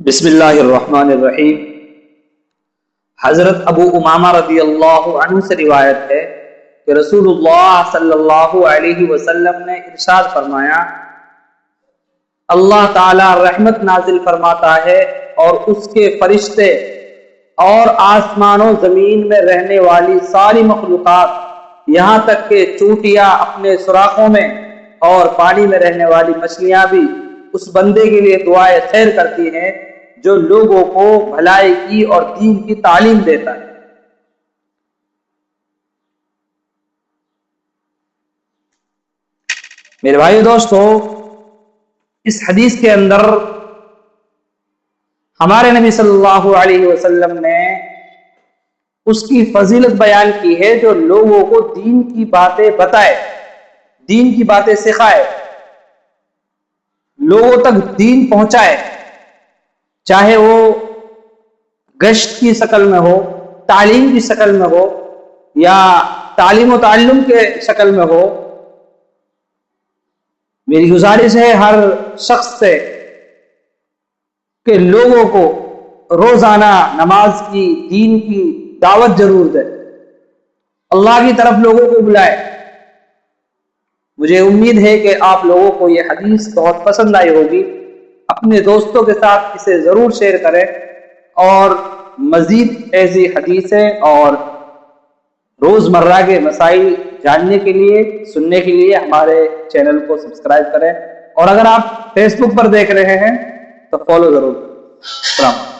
بسم اللہ الرحمن الرحیم۔ حضرت ابو امامہ رضی اللہ عنہ سے روایت ہے کہ رسول اللہ صلی اللہ علیہ وسلم نے ارشاد فرمایا، اللہ تعالی رحمت نازل فرماتا ہے اور اس کے فرشتے اور آسمان و زمین میں رہنے والی ساری مخلوقات، یہاں تک کہ چونٹیاں اپنے سوراخوں میں اور پانی میں رہنے والی مچھلیاں بھی اس بندے کے لیے دعائے خیر کرتی ہیں جو لوگوں کو بھلائی کی اور دین کی تعلیم دیتا ہے۔ میرے بھائی دوستو، اس حدیث کے اندر ہمارے نبی صلی اللہ علیہ وسلم نے اس کی فضیلت بیان کی ہے جو لوگوں کو دین کی باتیں بتائے، دین کی باتیں سکھائے، لوگوں تک دین پہنچائے، چاہے وہ گشت کی شکل میں ہو، تعلیم کی شکل میں ہو، یا تعلیم و تعلم کے شکل میں ہو۔ میری گزارش ہے ہر شخص سے کہ لوگوں کو روزانہ نماز کی، دین کی دعوت ضرور دے، اللہ کی طرف لوگوں کو بلائے۔ مجھے امید ہے کہ آپ لوگوں کو یہ حدیث بہت پسند آئی ہوگی۔ اپنے دوستوں کے ساتھ اسے ضرور شیئر کریں، اور مزید ایسی حدیثیں اور روزمرہ کے مسائل جاننے کے لیے، سننے کے لیے ہمارے چینل کو سبسکرائب کریں، اور اگر آپ فیس بک پر دیکھ رہے ہیں تو فالو ضرور کریں۔ السلام علیکم۔